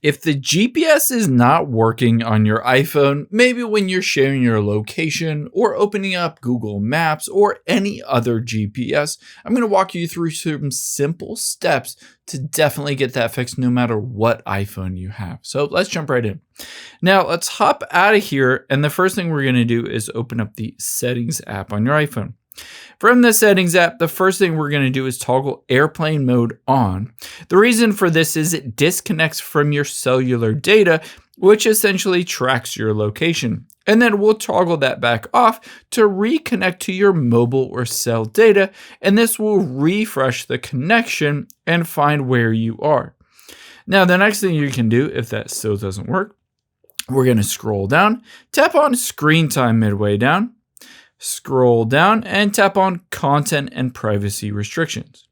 If the GPS is not working on your iPhone, maybe when you're sharing your location or opening up Google Maps or any other GPS, I'm going to walk you through some simple steps to definitely get that fixed no matter what iPhone you have. So let's jump right in. Now let's hop out of here, and the first thing we're going to do is open up the Settings app on your iPhone. From the Settings app, the first thing we're going to do is toggle airplane mode on. The reason for this is it disconnects from your cellular data, which essentially tracks your location. And then we'll toggle that back off to reconnect to your mobile or cell data, and this will refresh the connection and find where you are. Now, the next thing you can do, if that still doesn't work, we're going to scroll down, tap on Screen Time midway down, scroll down and tap on Content and Privacy Restrictions.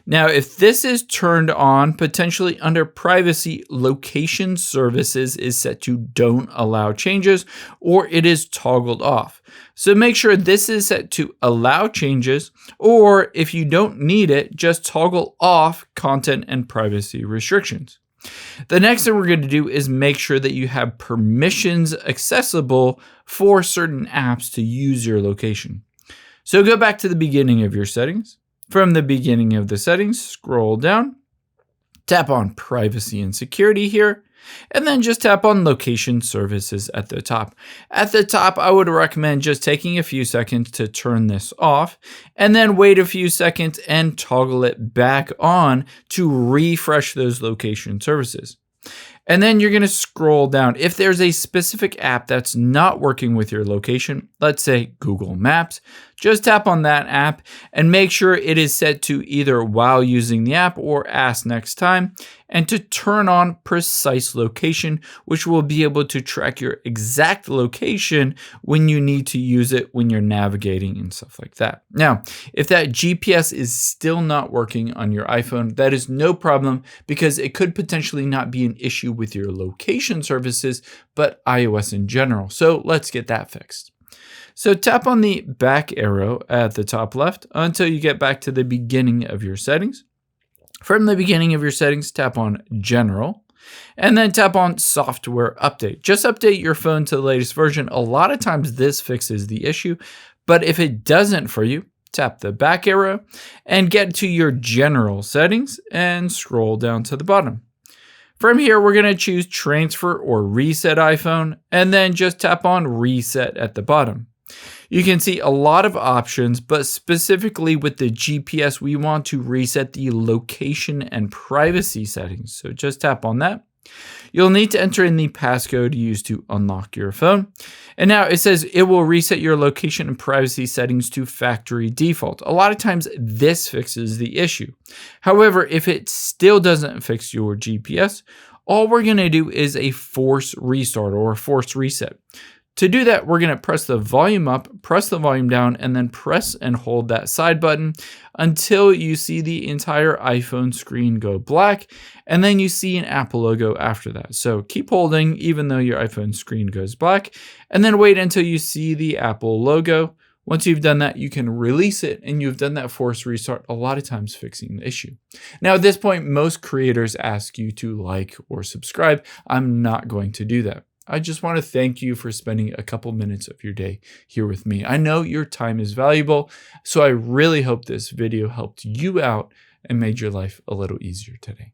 Now, if this is turned on, potentially under Privacy, Location Services is set to Don't Allow Changes, or it is toggled off. So make sure this is set to Allow Changes, or if you don't need it, just toggle off Content and Privacy Restrictions. The next thing we're going to do is make sure that you have permissions accessible for certain apps to use your location. So go back to the beginning of your settings. From the beginning of the settings, scroll down, tap on Privacy and Security here, and then just tap on Location Services at the top. At the top, I would recommend just taking a few seconds to turn this off, and then wait a few seconds and toggle it back on to refresh those location services. And then you're going to scroll down. If there's a specific app that's not working with your location, let's say Google Maps, just tap on that app and make sure it is set to either while using the app or ask next time, and to turn on precise location, which will be able to track your exact location when you need to use it when you're navigating and stuff like that. Now, if that GPS is still not working on your iPhone, that is no problem, because it could potentially not be an issue with your location services, but iOS in general. So let's get that fixed. So tap on the back arrow at the top left until you get back to the beginning of your settings. From the beginning of your settings, tap on General, and then tap on Software Update. Just update your phone to the latest version. A lot of times this fixes the issue, but if it doesn't for you, tap the back arrow and get to your General settings and scroll down to the bottom. From here, we're going to choose Transfer or Reset iPhone, and then just tap on Reset at the bottom. You can see a lot of options, but specifically with the GPS, we want to reset the location and privacy settings. So just tap on that. You'll need to enter in the passcode used to unlock your phone. And now it says it will reset your location and privacy settings to factory default. A lot of times this fixes the issue. However, if it still doesn't fix your GPS, all we're going to do is a force restart or a force reset. To do that, we're going to press the volume up, press the volume down, and then press and hold that side button until you see the entire iPhone screen go black, and then you see an Apple logo after that. So keep holding even though your iPhone screen goes black, and then wait until you see the Apple logo. Once you've done that, you can release it, and you've done that force restart, a lot of times fixing the issue. Now, at this point, most creators ask you to like or subscribe. I'm not going to do that. I just want to thank you for spending a couple minutes of your day here with me. I know your time is valuable, so I really hope this video helped you out and made your life a little easier today.